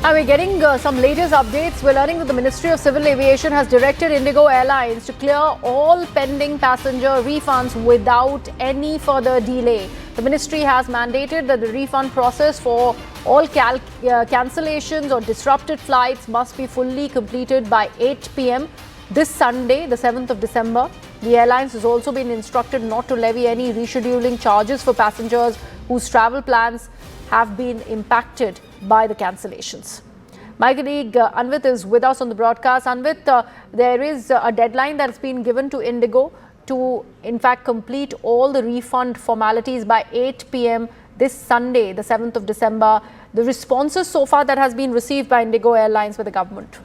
And we're getting some latest updates. We're learning that the Ministry of Civil Aviation has directed Indigo Airlines to clear all pending passenger refunds without any further delay. The ministry has mandated that the refund process for all cancellations or disrupted flights must be fully completed by 8 p.m. this Sunday, the 7th of December. The airlines has also been instructed not to levy any rescheduling charges for passengers whose travel plans have been impacted by the cancellations. My colleague Anvit is with us on the broadcast. Anvit, there is a deadline that has been given to Indigo to, in fact, complete all the refund formalities by 8 p.m. this Sunday, the 7th of December. The responses so far that has been received by Indigo Airlines with the government?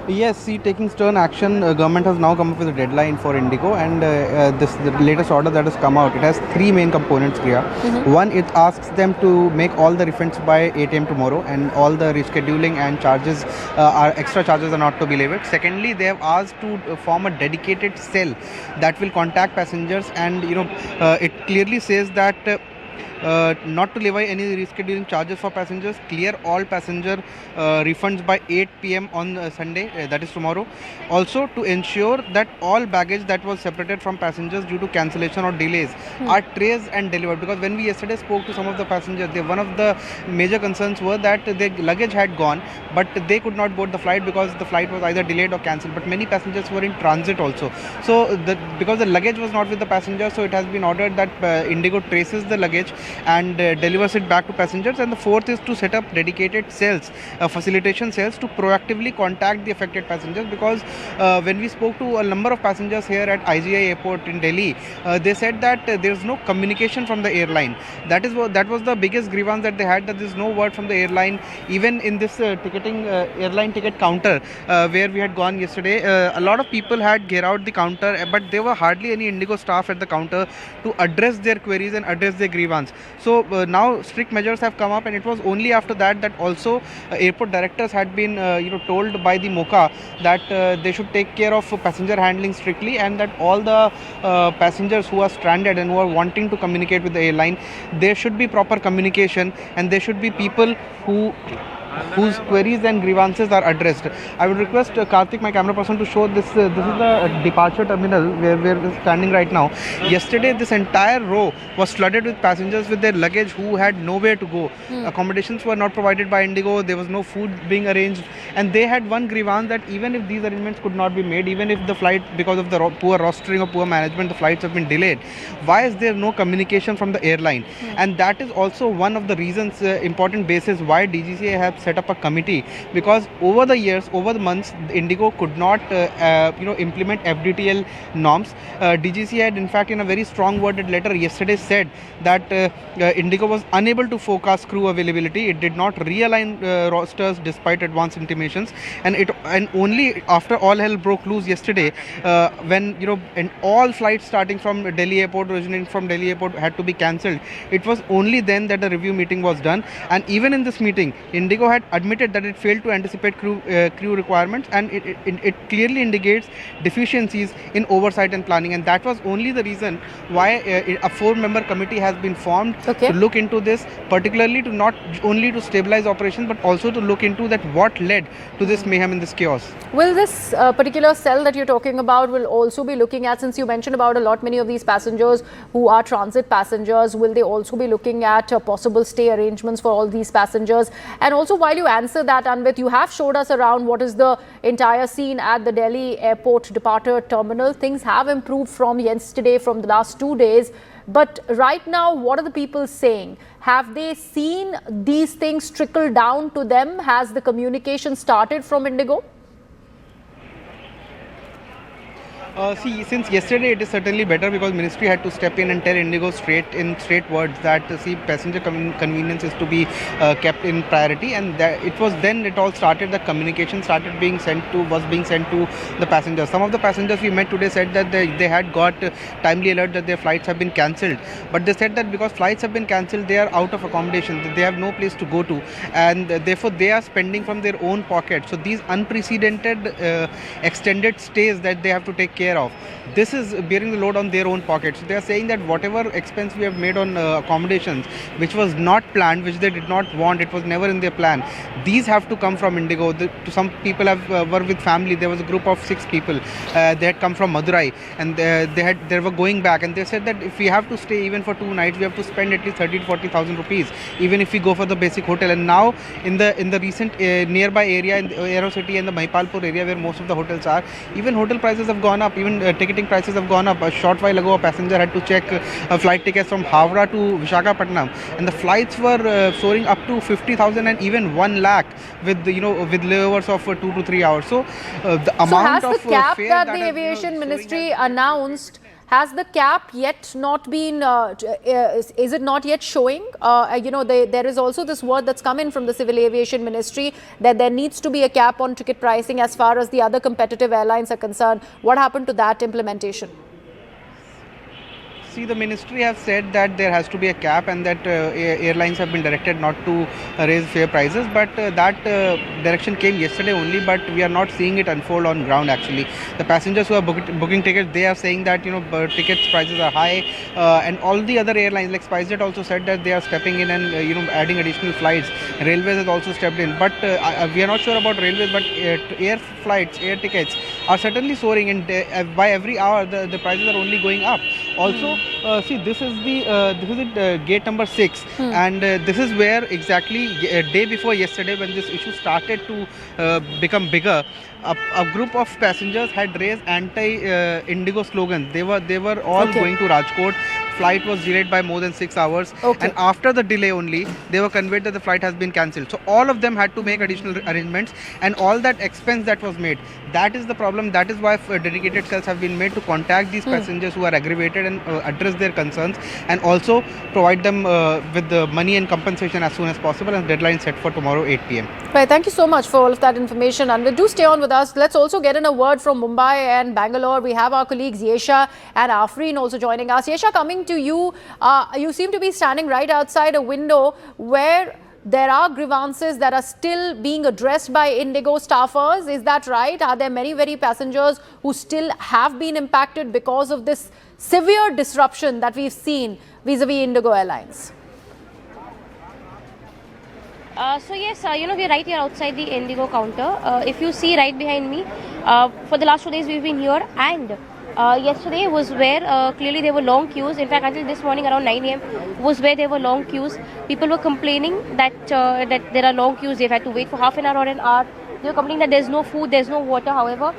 Yes, taking stern action, government has now come up with a deadline for Indigo, and the latest order that has come out, it has three main components here. One, it asks them to make all the refunds by 8 a.m. tomorrow, and all the rescheduling and charges extra charges are not to be levied. Secondly, they have asked to form a dedicated cell that will contact passengers, and it clearly says that not to levy any rescheduling charges for passengers, clear all passenger refunds by 8 p.m. on Sunday, that is tomorrow. Also, to ensure that all baggage that was separated from passengers due to cancellation or delays are traced and delivered. Because when we yesterday spoke to some of the passengers, one of the major concerns were that their luggage had gone, but they could not board the flight because the flight was either delayed or cancelled. But many passengers were in transit also. So, because the luggage was not with the passenger, so it has been ordered that Indigo traces the luggage and delivers it back to passengers. And the fourth is to set up dedicated cells, facilitation cells, to proactively contact the affected passengers. Because when we spoke to a number of passengers here at IGI airport in Delhi, they said that there is no communication from the airline. That was the biggest grievance that they had, that there is no word from the airline. Even in this airline ticket counter where we had gone yesterday, a lot of people had geared out the counter, but there were hardly any Indigo staff at the counter to address their queries and address their grievance. So now strict measures have come up, and it was only after that also airport directors had been told by the MOCA that they should take care of passenger handling strictly, and that all the passengers who are stranded and who are wanting to communicate with the airline, there should be proper communication, and there should be people whose queries and grievances are addressed. I would request Karthik, my camera person, to show this. This is the departure terminal where we're standing right now. Yesterday, this entire row was flooded with passengers with their luggage who had nowhere to go. Accommodations were not provided by Indigo. There was no food being arranged, and they had one grievance that even if these arrangements could not be made, even if the flight, because of the poor rostering or poor management, the flights have been delayed, why is there no communication from the airline? And that is also one of the reasons, important basis, why DGCA has set up a committee, because over the years, over the months, Indigo could not implement FDTL norms. DGCA had, in fact, in a very strong worded letter yesterday said that Indigo was unable to forecast crew availability. It did not realign rosters despite advance intimations, and only after all hell broke loose yesterday, when and all flights starting from Delhi airport, originating from Delhi airport, had to be cancelled. It was only then that the review meeting was done, and even in this meeting, Indigo had admitted that it failed to anticipate crew requirements, and it clearly indicates deficiencies in oversight and planning, and that was only the reason why a 4-member committee has been formed to look into this, particularly to not only to stabilize operations but also to look into that what led to this mayhem and this chaos. Will this particular cell that you're talking about will also be looking at, since you mentioned about many of these passengers who are transit passengers, will they also be looking at possible stay arrangements for all these passengers? And also, while you answer that, Anvit, you have showed us around what is the entire scene at the Delhi airport departure terminal. Things have improved from yesterday, from the last 2 days. But right now, what are the people saying? Have they seen these things trickle down to them? Has the communication started from Indigo? Since yesterday it is certainly better, because ministry had to step in and tell Indigo straight words that passenger convenience is to be kept in priority, and that it was then it all started. The communication was being sent to the passengers. Some of the passengers we met today said that they had got timely alert that their flights have been cancelled, but they said that because flights have been cancelled, they are out of accommodation, they have no place to go to, and therefore they are spending from their own pocket. So these unprecedented extended stays that they have to take care care of. This is bearing the load on their own pockets. They are saying that whatever expense we have made on accommodations, which was not planned, which they did not want, it was never in their plan. These have to come from Indigo. Some people were with family. There was a group of 6 people. They had come from Madurai, and they were going back, and they said that if we have to stay even for 2 nights, we have to spend at least 30 to 40,000 rupees, even if we go for the basic hotel. And now in the recent nearby area in the Aero City and the Mahipalpur area where most of the hotels are, even hotel prices have gone up, even ticketing prices have gone up. A short while ago, a passenger had to check flight tickets from Howrah to Visakhapatnam, and the flights were soaring up to 50,000 and even 1 lakh with with layovers of 2 to 3 hours. So the amount has of the cap fare that the has, Aviation soaring Ministry announced, has the cap yet not been, is it not yet showing? There is also this word that's come in from the Civil Aviation Ministry that there needs to be a cap on ticket pricing as far as the other competitive airlines are concerned. What happened to that implementation? See, the ministry has said that there has to be a cap, and that airlines have been directed not to raise fare prices, but that direction came yesterday only, but we are not seeing it unfold on ground actually. The passengers who are booking tickets, they are saying that tickets prices are high, and all the other airlines like SpiceJet also said that they are stepping in and adding additional flights. Railways has also stepped in, but we are not sure about railways, but air flights, air tickets are certainly soaring, and by every hour the prices are only going up. Also, see, this is the gate number 6, and this is where exactly a day before yesterday, when this issue started to become bigger, a group of passengers had raised anti-Indigo slogans. They were all going to Rajkot. Flight was delayed by more than 6 hours, and after the delay only, they were conveyed that the flight has been cancelled. So all of them had to make additional arrangements, and all that expense that was made, that is the problem. That is why dedicated cells have been made to contact these passengers who are aggravated and address their concerns, and also provide them with the money and compensation as soon as possible. And deadline set for tomorrow 8 p.m. Right, thank you so much for all of that information, and do stay on with us. Let's also get in a word from Mumbai and Bangalore. We have our colleagues Yesha and Afreen also joining us. Yesha, coming to you, you seem to be standing right outside a window where there are grievances that are still being addressed by Indigo staffers. Is that right? Are there many passengers who still have been impacted because of this severe disruption that we've seen vis-a-vis Indigo Airlines? So yes, we're right here outside the Indigo counter. If you see right behind me, for the last 2 days we've been here, and yesterday was where clearly there were long queues. In fact, until this morning around 9 a.m. was where there were long queues. People were complaining that that there are long queues. They've had to wait for half an hour or an hour. They were complaining that there's no food, there's no water. However,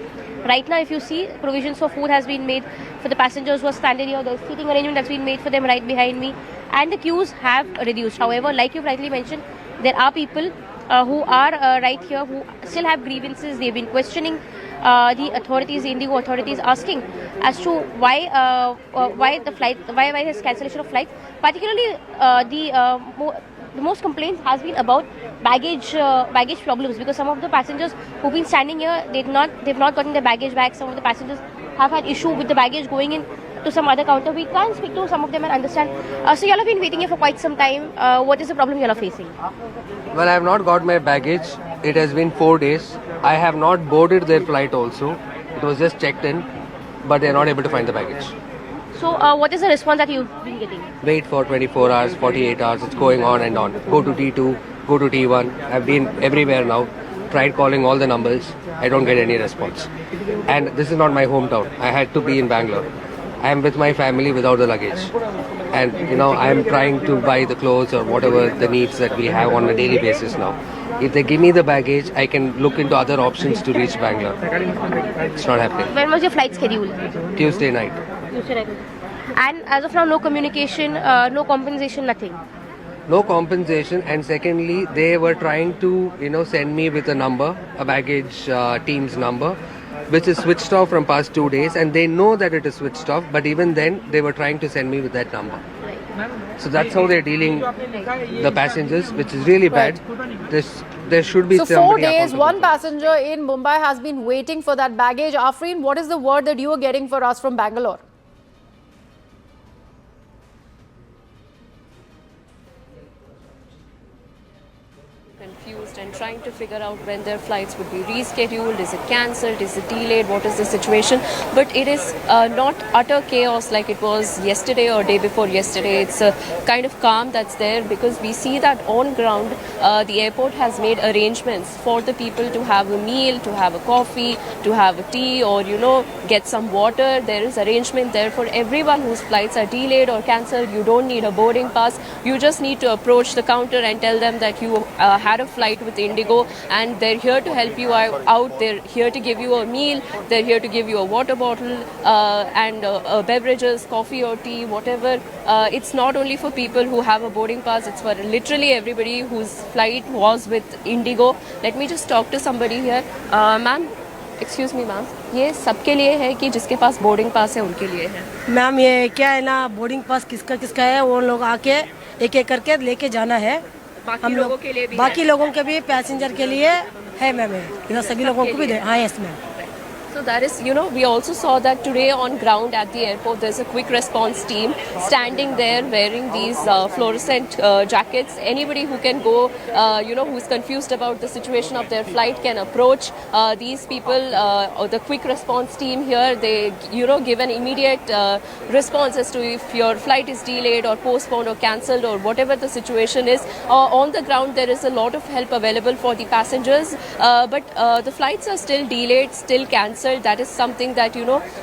right now, if you see, provisions for food has been made for the passengers who are standing here. There's seating arrangement that's been made for them right behind me, and the queues have reduced. However, like you've rightly mentioned, there are people who are right here who still have grievances. They've been questioning the authorities, the Indigo authorities, asking as to why this cancellation of flights. Particularly, the most complaints has been about baggage problems, because some of the passengers who've been standing here, they've not gotten their baggage back. Some of the passengers have had issue with the baggage going in to some other counter. We can't speak to some of them and understand. So you all have been waiting here for quite some time. What is the problem you all are facing? Well, I have not got my baggage. It has been 4 days. I have not boarded their flight also. It was just checked in, but they are not able to find the baggage. So what is the response that you've been getting? Wait for 24 hours, 48 hours. It's going on and on. Go to T2, go to T1. I've been everywhere now. Tried calling all the numbers. I don't get any response. And this is not my hometown. I had to be in Bangalore. I am with my family without the luggage, and I am trying to buy the clothes or whatever the needs that we have on a daily basis now. If they give me the baggage, I can look into other options to reach Bangalore. It's not happening. When was your flight scheduled? Tuesday night. And as of now, no communication, no compensation, nothing. No compensation, and secondly, they were trying to send me with a number, a baggage team's number, which is switched off from past 2 days, and they know that it is switched off, but even then they were trying to send me with that number. So that's how they're dealing the passengers, which is really bad. There should be so 4 days, one passenger in Mumbai has been waiting for that baggage. Afreen, what is the word that you are getting for us from Bangalore? confused and trying to figure out when their flights would be rescheduled. Is it cancelled? Is it delayed? What is the situation? But it is not utter chaos like it was yesterday or day before yesterday. It's a kind of calm that's there because we see that on ground the airport has made arrangements for the people to have a meal, to have a coffee, to have a tea, or get some water. There is arrangement there for everyone whose flights are delayed or cancelled. You don't need a boarding pass. You just need to approach the counter and tell them that you had a flight with Indigo and they're here to help you out. They're here to give you a meal. They're here to give you a water bottle and beverages, coffee or tea, whatever. It's not only for people who have a boarding pass. It's for literally everybody whose flight was with Indigo. Let me just talk to somebody here. Ma'am, excuse me ma'am, ये सबके लिए है कि जिसके पास boarding pass है उनके लिए है? मैम ये क्या है ना, बोर्डिंग पास किसका किसका है वो लोग आके एक एक करके लेके जाना है। बाकी लोगों के लिए भी बाकी लोगों के भी पैसेंजर के लिए है मैम, इधर सभी लोगों को भी हाँ yes ma'am. So that is, we also saw that today on ground at the airport, there's a quick response team standing there wearing these fluorescent jackets. Anybody who can go, who's confused about the situation of their flight can approach these people. The quick response team here, they, give an immediate response as to if your flight is delayed or postponed or cancelled or whatever the situation is. On the ground, there is a lot of help available for the passengers, but the flights are still delayed, still cancelled. That is something that,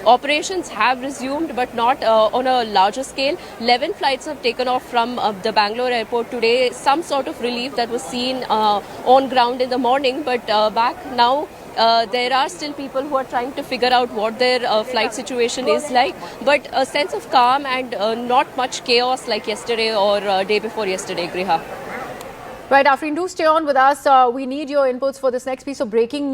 operations have resumed, but not on a larger scale. 11 flights have taken off from the Bangalore airport today. Some sort of relief that was seen on ground in the morning, but back now, there are still people who are trying to figure out what their flight situation is like, but a sense of calm and not much chaos like yesterday or day before yesterday, Griha. Right, Afreen, do stay on with us. We need your inputs for this next piece of breaking news.